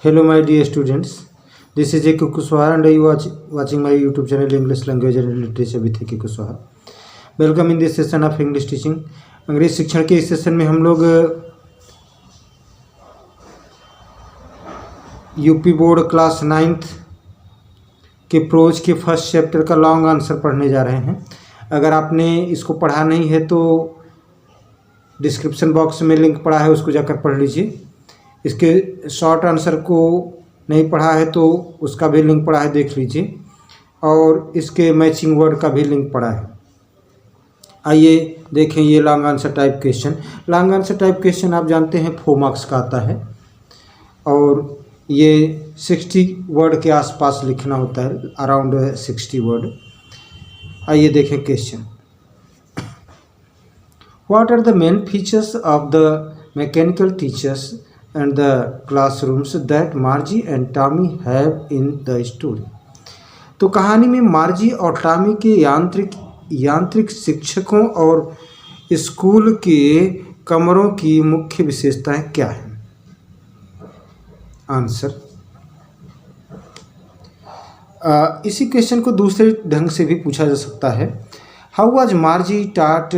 Hello, my dear students. This is A. Kushwaha and you are watching my YouTube channel English Language and Literature with A. Kushwaha. Welcome in this session of English teaching. अंग्रेज शिक्षण के इस session में हम लोग UP board class 9th के pros के first chapter का लॉन्ग आंसर पढ़ने जा रहे हैं। अगर आपने इसको पढ़ा नहीं है तो डिस्क्रिप्शन बॉक्स में लिंक पड़ा है, उसको जाकर पढ़ लीजिए। इसके शॉर्ट आंसर को नहीं पढ़ा है तो उसका भी लिंक पड़ा है, देख लीजिए। और इसके मैचिंग वर्ड का भी लिंक पड़ा है। आइए देखें ये long answer type question. Long answer type question आप जानते हैं 4 मार्क्स का आता है और ये 60 वर्ड के आसपास लिखना होता है, अराउंड 60 वर्ड। आइए देखें question. What are the main features of the mechanical teachers and the classrooms that Margie and Tommy have in the story? तो कहानी में मार्जी और टॉमी के यांत्रिक शिक्षकों और स्कूल के कमरों की मुख्य विशेषताएं क्या हैं? आंसर। इसी क्वेश्चन को दूसरे ढंग से भी पूछा जा सकता है। How was Margie taught,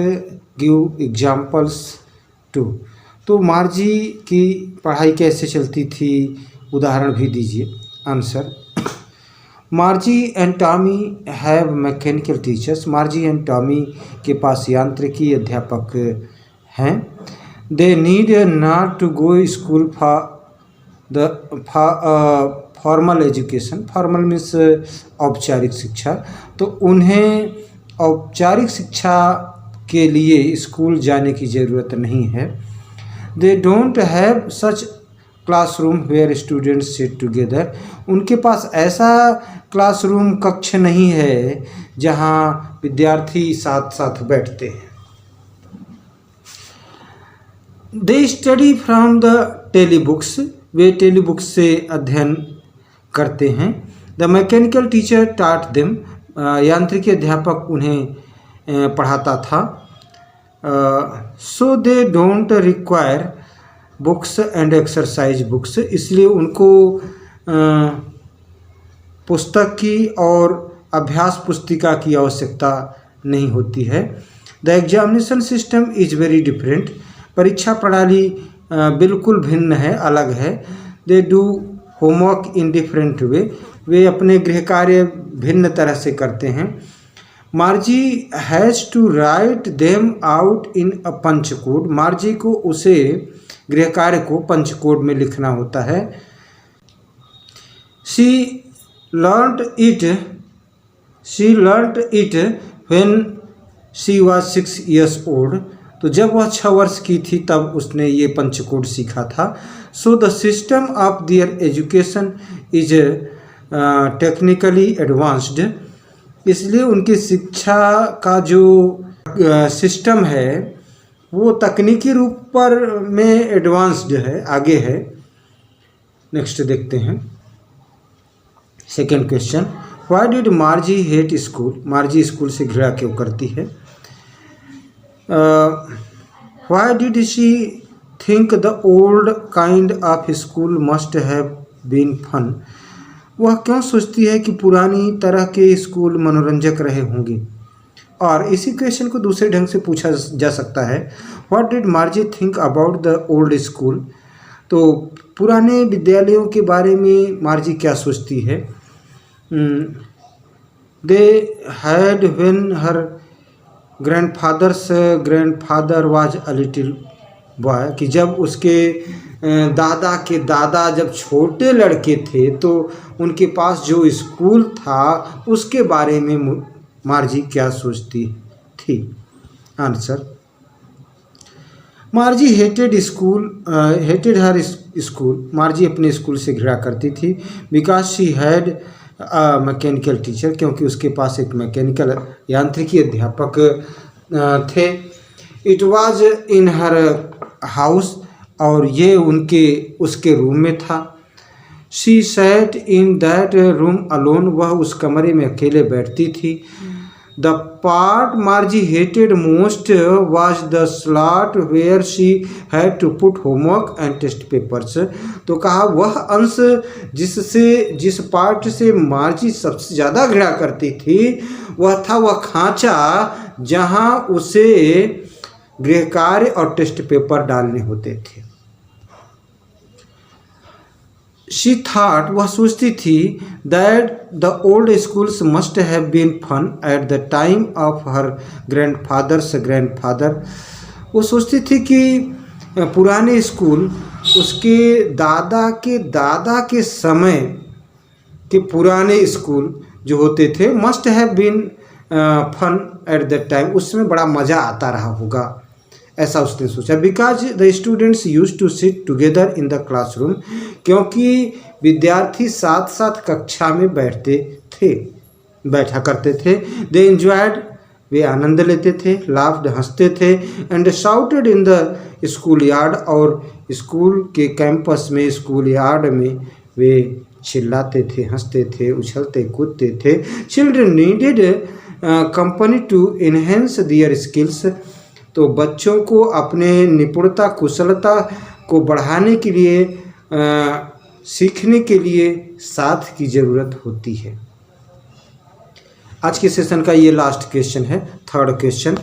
give examples too. तो मार्जी की पढ़ाई कैसे चलती थी, उदाहरण भी दीजिए। Answer. Margie and Tommy have mechanical teachers. Margie and Tommy के पास यांत्रिकी अध्यापक हैं। They need not to go school for the formal education. Formal means औपचारिक शिक्षा। तो उन्हें औपचारिक शिक्षा के लिए स्कूल जाने की ज़रूरत नहीं है। They don't have such classroom where students sit together. उनके पास ऐसा क्लासरूम कक्ष नहीं है जहाँ विद्यार्थी साथ साथ बैठते हैं। They study from the telebooks. वे टेलीबुक्स से अध्ययन करते हैं। The mechanical teacher taught them. यांत्रिकी अध्यापक उन्हें पढ़ाता था। So they don't require books and exercise books. इसलिए उनको पुस्तक की और अभ्यास पुस्तिका की आवश्यकता नहीं होती है। The examination system is very different. परीक्षा प्रणाली बिल्कुल भिन्न है, अलग है। They do homework in different way. वे अपने गृह कार्य भिन्न तरह से करते हैं। Margie has to write them out in a punch code. Margie को उसे गृह कार्य को पंच कोड में लिखना होता है। She learned it when she was 6 years old। तो जब वह 6 वर्ष की थी तब उसने ये पंच कोड सीखा था। So the system of their education is technically advanced. इसलिए उनकी शिक्षा का जो सिस्टम है वो तकनीकी रूप पर में एडवांस्ड है, आगे है। नेक्स्ट देखते हैं second question. Why did Margie hate school. Margie school से घृणा क्यों करती है? Why did she think the old kind of school must have been fun. वह क्यों सोचती है कि पुरानी तरह के स्कूल मनोरंजक रहे होंगे? और इसी क्वेश्चन को दूसरे ढंग से पूछा जा सकता है। What did मार्जी think about the old school. तो पुराने विद्यालयों के बारे में मार्जी क्या सोचती है? They had when her grandfather was a little boy. कि जब उसके दादा के दादा जब छोटे लड़के थे तो उनके पास जो स्कूल था उसके बारे में मार्जी क्या सोचती थी? Answer. Margie hated her school. Margie अपने स्कूल से घृणा करती थी। Because she had a mechanical teacher. क्योंकि उसके पास एक मैकेनिकल यांत्रिकी अध्यापक थे। It was in her house. और ये उसके रूम में था। She sat in that room alone. वह उस कमरे में अकेले बैठती थी। The part Margie hated most was the slot where she had to put homework and test papers. तो कहा वह अंश जिस पार्ट से मार्जी सबसे ज़्यादा घृणा करती थी वह था वह खांचा जहां उसे गृह कार्य और टेस्ट पेपर डालने होते थे। शी थॉट वह सोचती थी that the old schools must have been fun at the time of her grandfather's grandfather. वो सोचती थी कि पुराने स्कूल उसके दादा के समय के पुराने स्कूल जो होते थे must have been fun at the time, उसमें बड़ा मज़ा आता रहा होगा, ऐसा उसने सोचा। Because the students use to sit together in the classroom, क्योंकि विद्यार्थी साथ साथ कक्षा में बैठा करते थे। दे एंजॉयड, वे आनंद लेते थे, लाफ्ड हंसते थे, and shouted in the school yard, और स्कूल के कैंपस में स्कूल यार्ड में वे चिल्लाते थे, हंसते थे, उछलते कूदते थे। Children needed company to enhance their skills. तो बच्चों को अपने निपुणता कुशलता को बढ़ाने के लिए सीखने के लिए साथ की ज़रूरत होती है। आज के सेशन का ये लास्ट क्वेश्चन है, थर्ड क्वेश्चन।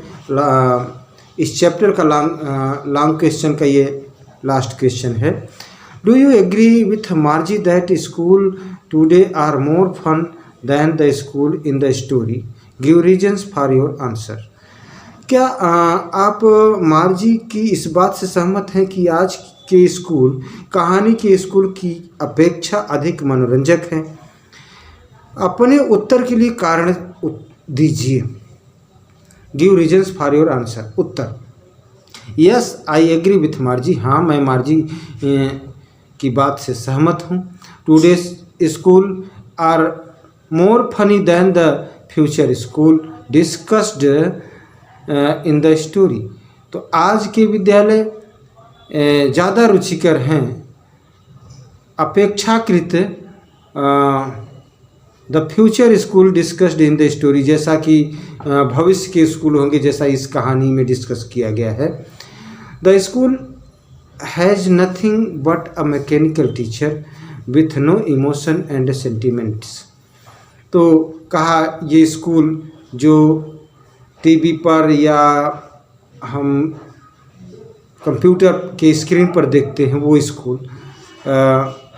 इस चैप्टर का लॉन्ग क्वेश्चन का ये लास्ट क्वेश्चन है। Do you agree with Margie that school today are more fun than the school in the story? Give reasons for your answer. क्या आप मार्जी की इस बात से सहमत हैं कि आज के स्कूल कहानी के स्कूल की अपेक्षा अधिक मनोरंजक हैं? अपने उत्तर के लिए कारण दीजिए। Give reasons for your answer. उत्तर: yes I agree with Margie. हाँ, मैं मार्जी की बात से सहमत हूँ। Today's school are more funny than the future school discussed in the story. तो आज के विद्यालय ज़्यादा रुचिकर हैं अपेक्षाकृत the future school discussed in the story, जैसा कि भविष्य के स्कूल होंगे जैसा इस कहानी में डिस्कस किया गया है। The school has nothing but a mechanical teacher with no emotion and sentiments. तो कहा ये स्कूल जो टीवी पर या हम कंप्यूटर के स्क्रीन पर देखते हैं वो स्कूल,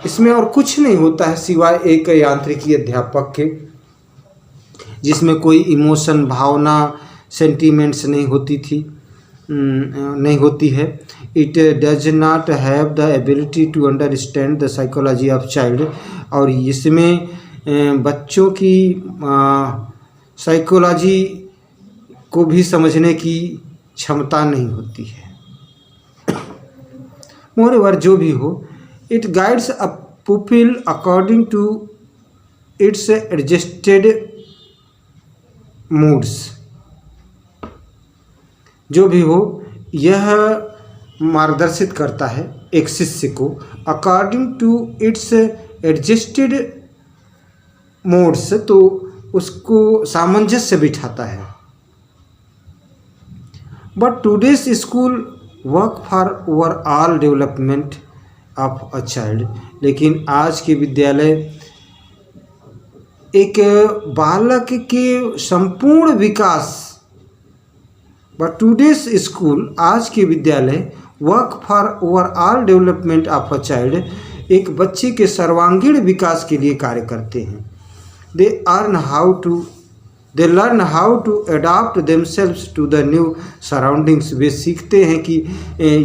इसमें और कुछ नहीं होता है सिवाय एक यांत्रिकी अध्यापक के, जिसमें कोई इमोशन भावना सेंटीमेंट्स नहीं होती है। It does not have the ability to understand the psychology of child. और इसमें बच्चों की साइकोलॉजी को भी समझने की क्षमता नहीं होती है। मोreover, जो भी हो, it guides a pupil according to its adjusted moods. जो भी हो, यह मार्गदर्शित करता है एक शिष्य को according to its adjusted moods, तो उसको सामंजस्य बिठाता है। But today's school work for overall development of a child. लेकिन आज के विद्यालय एक बालक के संपूर्ण विकास, बट टूडेज स्कूल आज के विद्यालय work for overall development of a child, एक बच्चे के सर्वांगीण विकास के लिए कार्य करते हैं। They learn how to adapt themselves to the new surroundings। वे सीखते हैं कि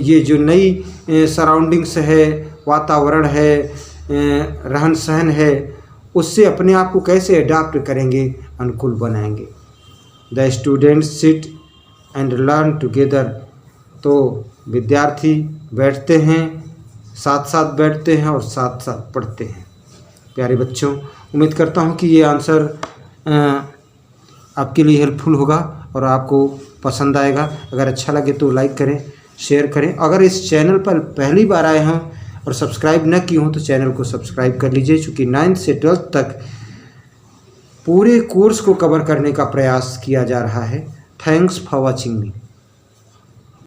ये जो नई सराउंडिंग्स है, वातावरण है, रहन सहन है, उससे अपने आप को कैसे अडाप्ट करेंगे, अनुकूल बनाएंगे। The students sit and learn together. तो विद्यार्थी बैठते हैं, साथ साथ बैठते हैं और साथ साथ पढ़ते हैं। प्यारे बच्चों, उम्मीद करता हूँ कि ये आंसर आपके लिए हेल्पफुल होगा और आपको पसंद आएगा। अगर अच्छा लगे तो लाइक करें, शेयर करें। अगर इस चैनल पर पहली बार आए हैं और सब्सक्राइब न किए हों तो चैनल को सब्सक्राइब कर लीजिए, चूँकि 9th से 12th तक पूरे कोर्स को कवर करने का प्रयास किया जा रहा है। Thanks for watching me.